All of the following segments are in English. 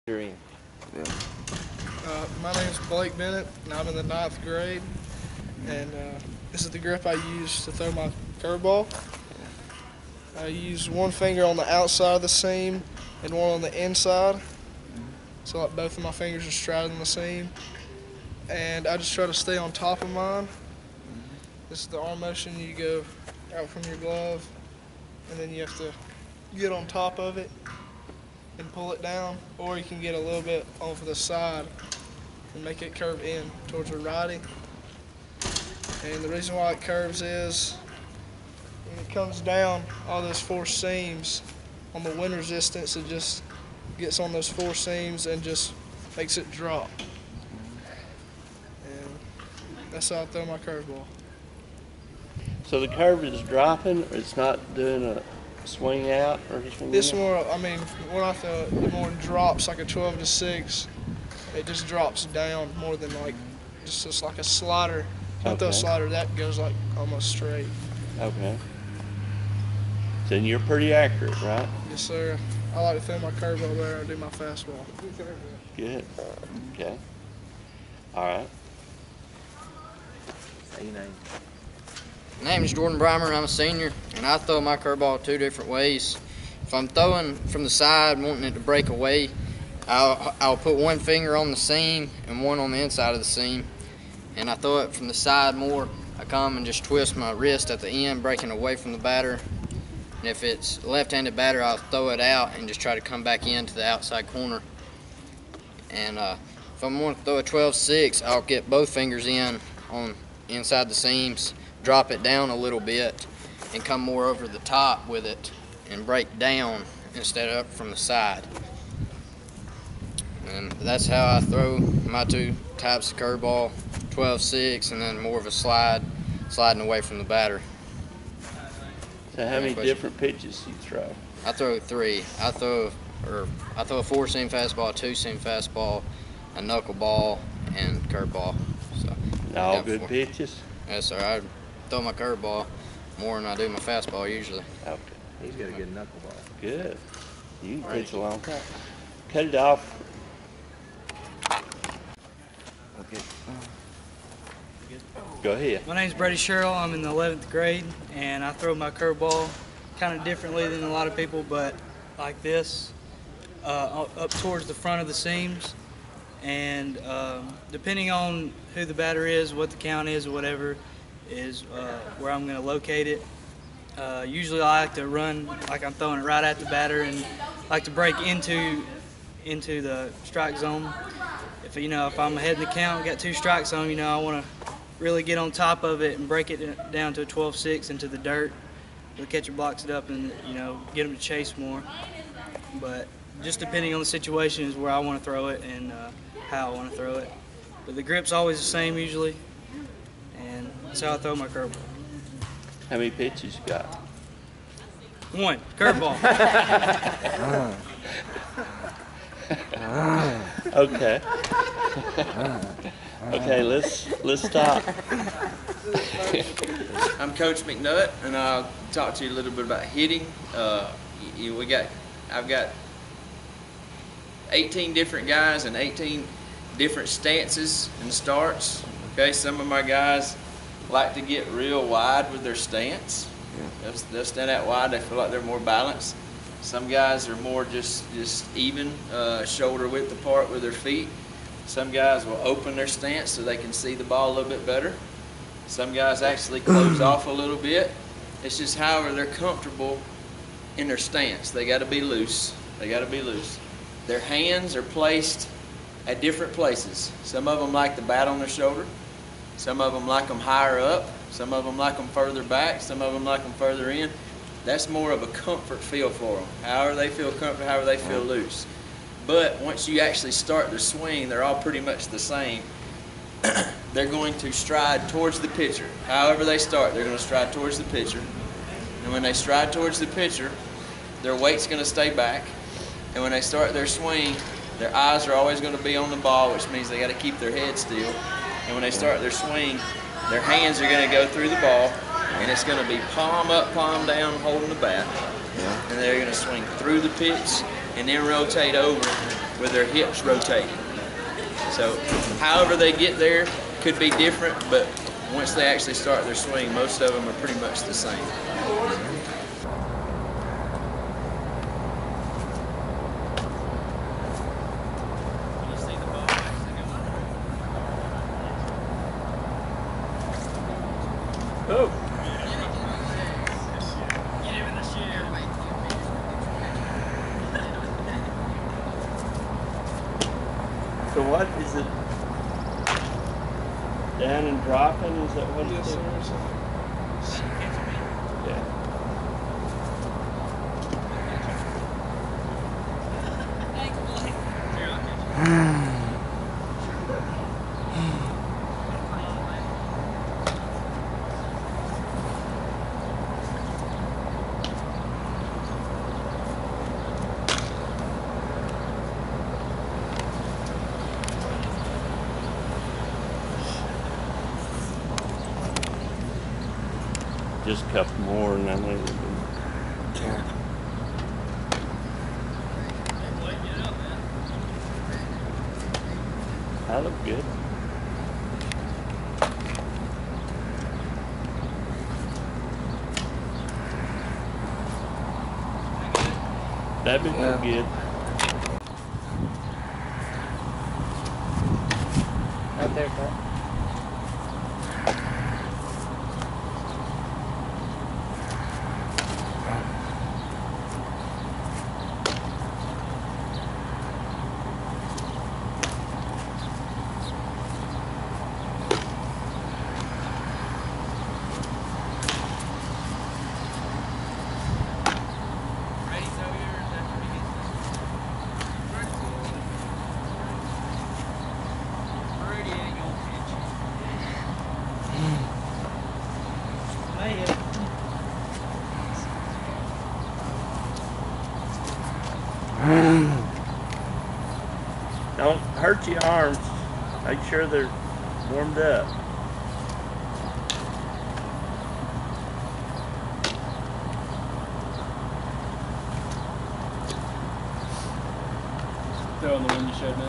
you're in. Yeah. My name is Blake Bennett, and I'm in the 9th grade. And this is the grip I use to throw my curveball. I use one finger on the outside of the seam and one on the inside. So like both of my fingers are straddling the seam. And I just try to stay on top of mine. This is the arm motion. You go out from your glove, and then you have to get on top of it and pull it down, or you can get a little bit off the side and make it curve in towards the righty. And the reason why it curves is when it comes down, all those 4 seams on the wind resistance, it just gets on those 4 seams and just makes it drop. And that's how I throw my curveball. So the curve is dropping, or it's not doing a swing out or anything? This more, I mean, when I throw it, it more drops like a 12-6. It just drops down more than like just like a slider. When I throw a slider, that goes like almost straight. Okay. Then you're pretty accurate, right? Yes, sir. I like to throw my curveball better than I do my fastball. Good. Okay. All right. Say your name. My name is Jordan Brymer. I'm a senior, and I throw my curveball 2 different ways. If I'm throwing from the side, wanting it to break away, I'll put one finger on the seam and one on the inside of the seam, and I throw it from the side more. I come and just twist my wrist at the end, breaking away from the batter. And if it's a left-handed batter, I'll throw it out and just try to come back into the outside corner. And if I'm going to throw a 12-6, I'll get both fingers in on inside the seams, drop it down a little bit, and come more over the top with it and break down instead of up from the side. And that's how I throw my 2 types of curveball, 12-6, and then more of a sliding away from the batter. So how many different pitches do you throw? I throw 3. I throw a 4-seam fastball, a 2-seam fastball, a knuckleball, and curveball. So all good pitches? Yes, sir. I throw my curveball more than I do my fastball usually. Okay. He's got a good knuckleball. Good. You can pitch a long time. Cut it off. Okay. Go ahead. My name's Brady Sherrill. I'm in the 11th grade, and I throw my curveball kind of differently than a lot of people, but like this, up towards the front of the seams. And depending on who the batter is, what the count is, or whatever, is where I'm going to locate it. Usually I like to run like I'm throwing it right at the batter, and like to break into the strike zone. If I'm ahead in the count, got 2 strikes on, I want to really get on top of it and break it down to a 12-6 into the dirt. The catcher blocks it up and get him to chase more. But just depending on the situation is where I want to throw it and how I want to throw it. But the grip's always the same usually, and that's how I throw my curveball. How many pitches you got? 1 curveball. Okay. Okay, let's stop. I'm Coach McNutt, and I'll talk to you a little bit about hitting. I've got 18 different guys and 18 different stances and starts. Okay, some of my guys like to get real wide with their stance. They'll stand out wide. They feel like they're more balanced. Some guys are more just even, shoulder width apart with their feet. Some guys will open their stance so they can see the ball a little bit better. Some guys actually close off a little bit. It's just however they're comfortable in their stance. They got to be loose. They got to be loose. Their hands are placed at different places. Some of them like the bat on their shoulder. Some of them like them higher up. Some of them like them further back. Some of them like them further in. That's more of a comfort feel for them. However they feel comfortable, however they feel loose. But once you actually start the swing, they're all pretty much the same. They're going to stride towards the pitcher. However they start, they're going to stride towards the pitcher. And when they stride towards the pitcher, their weight's going to stay back. And when they start their swing, their eyes are always going to be on the ball, which means they got to keep their head still. And when they start their swing, their hands are going to go through the ball, and it's going to be palm up, palm down, holding the bat. And they're going to swing through the pitch and then rotate over with their hips rotating. So however they get there could be different, but once they actually start their swing, most of them are pretty much the same. Oh. So what is it? Down and dropping? Is that what Yes, it's sir. Yeah. Just a couple more and then we'll be. That look good. That'd be good. Right there, Pat. Don't hurt your arms. Make sure they're warmed up. Throw in the one you showed me.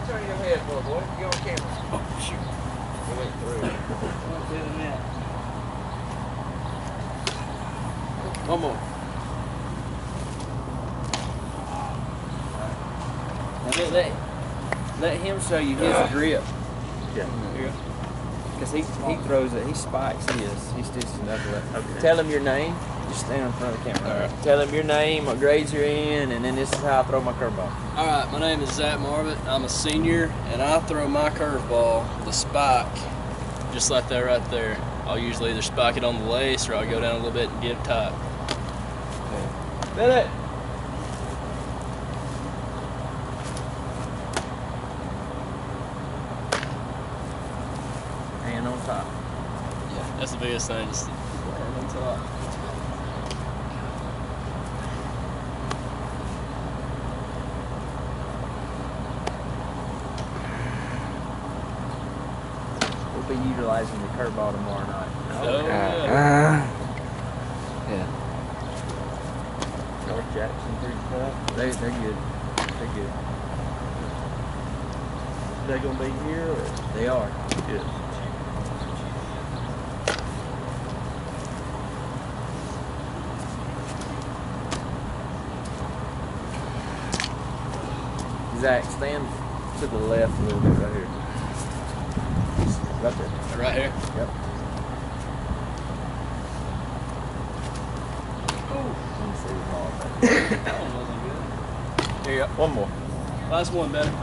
Turn your head, boy. Get on camera. Oh, shoot. We went through. One more. Now let him show you his grip. Yeah. Because he throws it, he spikes his. He stitches it up. Okay. Tell him your name. Just stand in front of the camera. All right. Tell him your name, what grades you're in, and then this is how I throw my curveball. All right, my name is Zach Marvitt. I'm a senior, and I throw my curveball, the spike, just like that right there. I'll usually either spike it on the lace, or I'll go down a little bit and get it tight. Bennett. Hand on top. Yeah, that's the biggest thing, just the hand on top. We'll be utilizing the curveball tomorrow night. Oh, yeah. Yeah. North Jackson pretty tough. They're good. They're good. They gonna be here or? They are. Good. Zach, stand to the left a little bit right here. Right there. Right here. Yep. Let me see the ball. That one wasn't good. Here you go. One more. Last one, better.